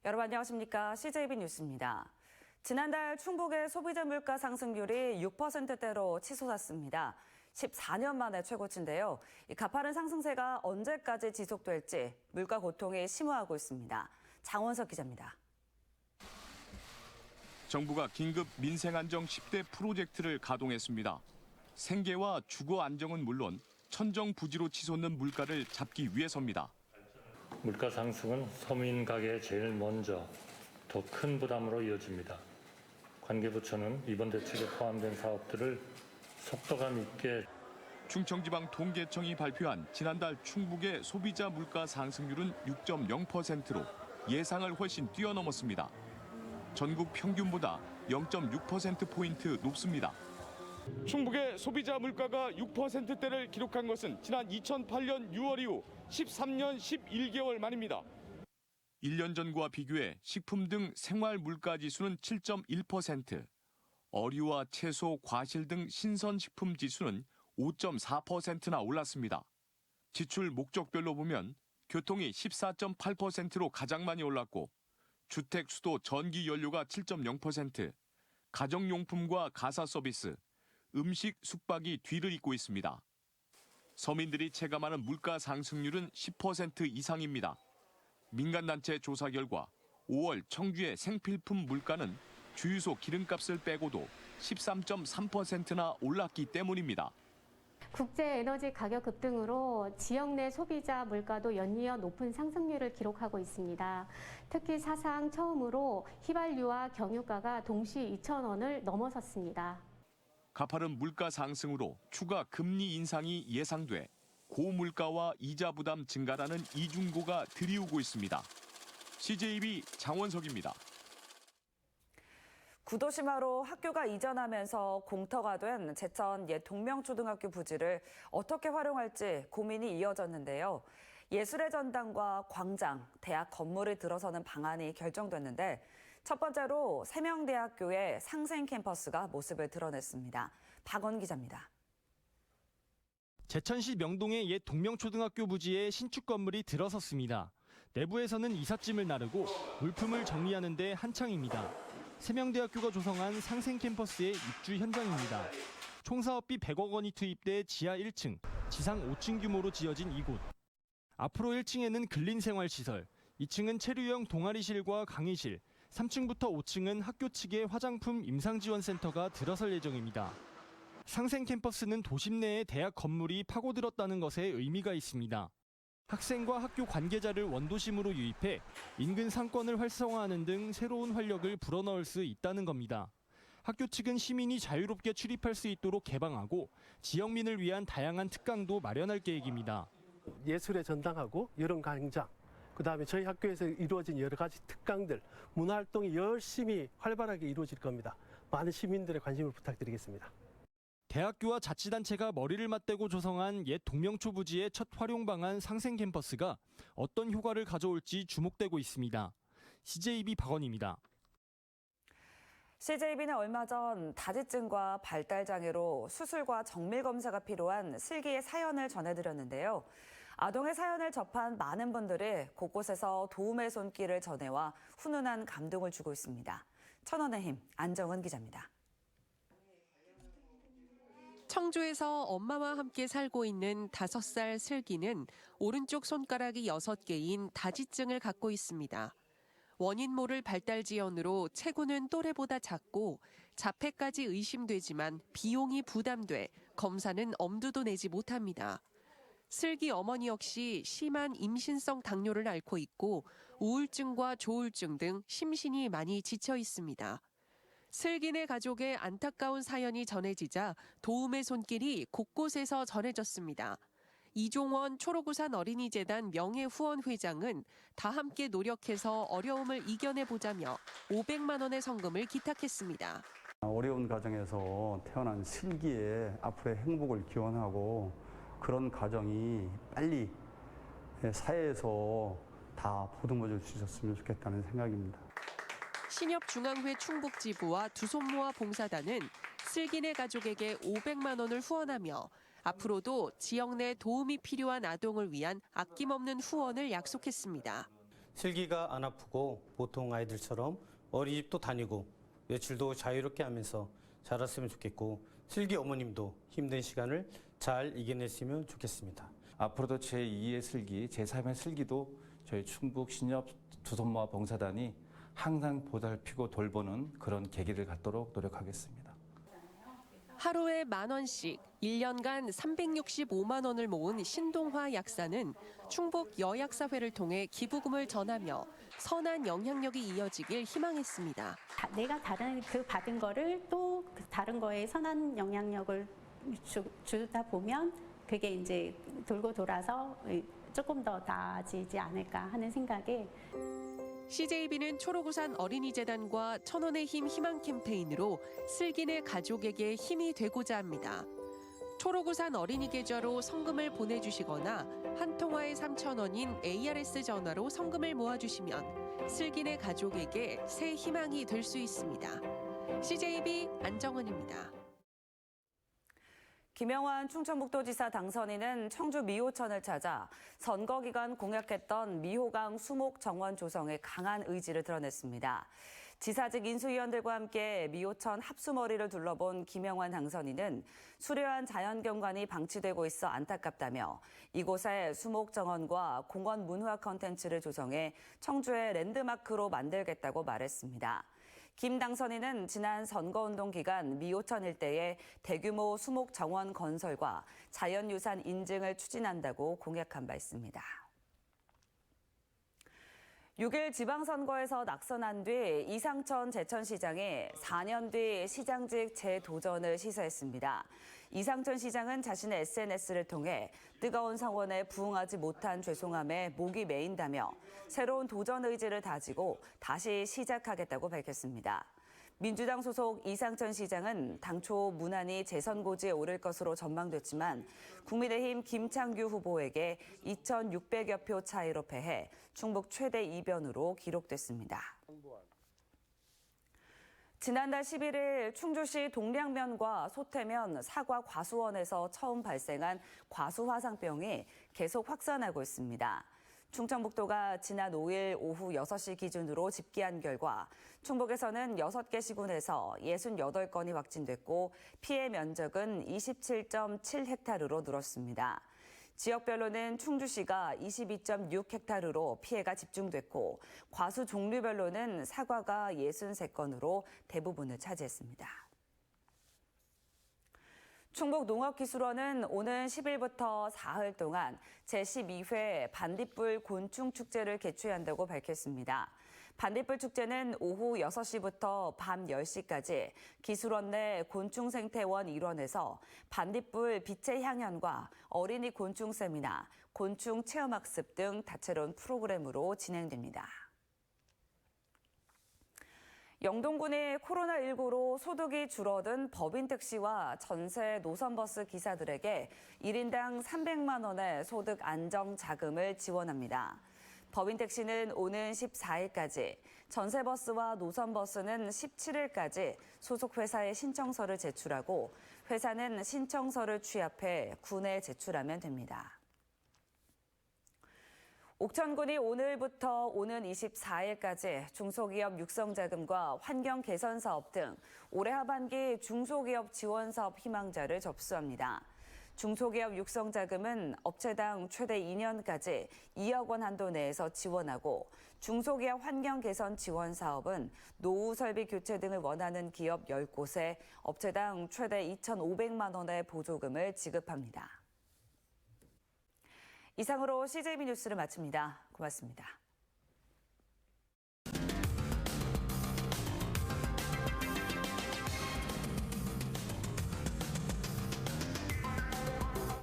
여러분 안녕하십니까? CJB 뉴스입니다. 지난달 충북의 소비자 물가 상승률이 6%대로 치솟았습니다. 14년 만에 최고치인데요. 이 가파른 상승세가 언제까지 지속될지 물가 고통이 심화하고 있습니다. 장원석 기자입니다. 정부가 긴급 민생안정 10대 프로젝트를 가동했습니다. 생계와 주거 안정은 물론 천정부지로 치솟는 물가를 잡기 위해서입니다. 물가 상승은 서민 가게에 제일 먼저 더 큰 부담으로 이어집니다. 관계부처는 이번 대책에 포함된 사업들을 속도감 있게. 충청지방 통계청이 발표한 지난달 충북의 소비자 물가 상승률은 6.0%로 예상을 훨씬 뛰어넘었습니다. 전국 평균보다 0.6%포인트 높습니다. 충북의 소비자 물가가 6%대를 기록한 것은 지난 2008년 6월 이후 13년 11개월 만입니다. 1년 전과 비교해 식품 등 생활 물가 지수는 7.1%, 어류와 채소, 과실 등 신선식품 지수는 5.4%나 올랐습니다. 지출 목적별로 보면 교통이 14.8%로 가장 많이 올랐고 주택, 수도, 전기 연료가 7.0%, 가정용품과 가사 서비스, 음식, 숙박이 뒤를 잇고 있습니다. 서민들이 체감하는 물가 상승률은 10% 이상입니다. 민간단체 조사 결과 5월 청주의 생필품 물가는 주유소 기름값을 빼고도 13.3%나 올랐기 때문입니다. 국제 에너지 가격 급등으로 지역 내 소비자 물가도 연이어 높은 상승률을 기록하고 있습니다. 특히 사상 처음으로 휘발유와 경유가가 동시 2,000원을 넘어섰습니다. 가파른 물가 상승으로 추가 금리 인상이 예상돼 고물가와 이자 부담 증가라는 이중고가 들이오고 있습니다. CJB 장원석입니다. 구도심화로 학교가 이전하면서 공터가 된 제천 옛 동명초등학교 부지를 어떻게 활용할지 고민이 이어졌는데요. 예술의 전당과 광장, 대학 건물을 들어서는 방안이 결정됐는데 첫 번째로 세명대학교의 상생 캠퍼스가 모습을 드러냈습니다. 박원 기자입니다. 제천시 명동의 옛 동명초등학교 부지에 신축 건물이 들어섰습니다. 내부에서는 이삿짐을 나르고 물품을 정리하는 데 한창입니다. 세명대학교가 조성한 상생 캠퍼스의 입주 현장입니다. 총 사업비 100억 원이 투입돼 지하 1층, 지상 5층 규모로 지어진 이곳. 앞으로 1층에는 근린생활시설, 2층은 체류형 동아리실과 강의실, 3층부터 5층은 학교 측의 화장품 임상지원센터가 들어설 예정입니다. 상생 캠퍼스는 도심 내에 대학 건물이 파고들었다는 것에 의미가 있습니다. 학생과 학교 관계자를 원도심으로 유입해 인근 상권을 활성화하는 등 새로운 활력을 불어넣을 수 있다는 겁니다. 학교 측은 시민이 자유롭게 출입할 수 있도록 개방하고 지역민을 위한 다양한 특강도 마련할 계획입니다. 예술의 전당하고 여름 광장, 그다음에 저희 학교에서 이루어진 여러 가지 특강들, 문화활동이 열심히 활발하게 이루어질 겁니다. 많은 시민들의 관심을 부탁드리겠습니다. 대학교와 자치단체가 머리를 맞대고 조성한 옛 동명초 부지의 첫 활용 방안 상생 캠퍼스가 어떤 효과를 가져올지 주목되고 있습니다. CJB 박원입니다. CJB는 얼마 전 다지증과 발달장애로 수술과 정밀 검사가 필요한 슬기의 사연을 전해드렸는데요. 아동의 사연을 접한 많은 분들이 곳곳에서 도움의 손길을 전해와 훈훈한 감동을 주고 있습니다. 천원의 힘, 안정은 기자입니다. 청주에서 엄마와 함께 살고 있는 5살 슬기는 오른쪽 손가락이 6개인 다지증을 갖고 있습니다. 원인 모를 발달 지연으로 체구는 또래보다 작고 자폐까지 의심되지만 비용이 부담돼 검사는 엄두도 내지 못합니다. 슬기 어머니 역시 심한 임신성 당뇨를 앓고 있고 우울증과 조울증 등 심신이 많이 지쳐 있습니다. 슬기네 가족의 안타까운 사연이 전해지자 도움의 손길이 곳곳에서 전해졌습니다. 이종원 초록우산 어린이재단 명예후원 회장은 다 함께 노력해서 어려움을 이겨내보자며 500만 원의 성금을 기탁했습니다. 어려운 가정에서 태어난 슬기의 앞으로의 행복을 기원하고 그런 가정이 빨리 사회에서 다 보듬어줄 수 있었으면 좋겠다는 생각입니다. 신협중앙회 충북지부와 두손모아 봉사단은 슬기네 가족에게 500만 원을 후원하며 앞으로도 지역 내 도움이 필요한 아동을 위한 아낌없는 후원을 약속했습니다. 슬기가 안 아프고 보통 아이들처럼 어린이집도 다니고 외출도 자유롭게 하면서 자랐으면 좋겠고 슬기 어머님도 힘든 시간을 잘 이겨냈으면 좋겠습니다. 앞으로도 제2의 슬기, 제3의 슬기도 저희 충북 신협 두손모아 봉사단이 항상 보살피고 돌보는 그런 계기를 갖도록 노력하겠습니다. 하루에 10,000원씩 1년간 365만 원을 모은 신동화 약사는 충북 여약사회를 통해 기부금을 전하며 선한 영향력이 이어지길 희망했습니다. 내가 다른 그 받은 거를 또 다른 거에 선한 영향력을 주다 보면 그게 이제 돌고 돌아서 조금 더 나아지지 않을까 하는 생각에 CJB는 초록우산 어린이재단과 천원의 힘 희망 캠페인으로 슬기네 가족에게 힘이 되고자 합니다. 초록우산 어린이 계좌로 성금을 보내주시거나 한 통화에 3,000원인 ARS 전화로 성금을 모아주시면 슬기네 가족에게 새 희망이 될 수 있습니다. CJB 안정은입니다. 김영환 충청북도지사 당선인은 청주 미호천을 찾아 선거 기간 공약했던 미호강 수목 정원 조성에 강한 의지를 드러냈습니다. 지사직 인수위원들과 함께 미호천 합수머리를 둘러본 김영환 당선인은 수려한 자연경관이 방치되고 있어 안타깝다며 이곳에 수목 정원과 공원 문화 콘텐츠를 조성해 청주의 랜드마크로 만들겠다고 말했습니다. 김 당선인은 지난 선거운동 기간 미호천 일대에 대규모 수목 정원 건설과 자연유산 인증을 추진한다고 공약한 바 있습니다. 6일 지방선거에서 낙선한 뒤 이상천 제천시장이 4년 뒤 시장직 재도전을 시사했습니다. 이상천 시장은 자신의 SNS를 통해 뜨거운 성원에 부응하지 못한 죄송함에 목이 메인다며 새로운 도전 의지를 다지고 다시 시작하겠다고 밝혔습니다. 민주당 소속 이상천 시장은 당초 무난히 재선 고지에 오를 것으로 전망됐지만 국민의힘 김창규 후보에게 2,600여 표 차이로 패해 충북 최대 이변으로 기록됐습니다. 지난달 11일 충주시 동량면과 소태면 사과 과수원에서 처음 발생한 과수화상병이 계속 확산하고 있습니다. 충청북도가 지난 5일 오후 6시 기준으로 집계한 결과 충북에서는 6개 시군에서 68건이 확진됐고 피해 면적은 27.7헥타르로 늘었습니다. 지역별로는 충주시가 22.6헥타르로 피해가 집중됐고 과수 종류별로는 사과가 63건으로 대부분을 차지했습니다. 충북농업기술원은 오는 10일부터 사흘 동안 제12회 반딧불 곤충축제를 개최한다고 밝혔습니다. 반딧불 축제는 오후 6시부터 밤 10시까지 기술원 내 곤충생태원 일원에서 반딧불 빛의 향연과 어린이 곤충 세미나, 곤충 체험학습 등 다채로운 프로그램으로 진행됩니다. 영동군이 코로나19로 소득이 줄어든 법인택시와 전세 노선버스 기사들에게 1인당 300만 원의 소득 안정 자금을 지원합니다. 법인택시는 오는 14일까지, 전세버스와 노선버스는 17일까지 소속 회사에 신청서를 제출하고 회사는 신청서를 취합해 군에 제출하면 됩니다. 옥천군이 오늘부터 오는 24일까지 중소기업 육성자금과 환경개선사업 등 올해 하반기 중소기업 지원사업 희망자를 접수합니다. 중소기업 육성자금은 업체당 최대 2년까지 2억 원 한도 내에서 지원하고 중소기업 환경개선 지원사업은 노후 설비 교체 등을 원하는 기업 10곳에 업체당 최대 2,500만 원의 보조금을 지급합니다. 이상으로 CJB 뉴스를 마칩니다. 고맙습니다.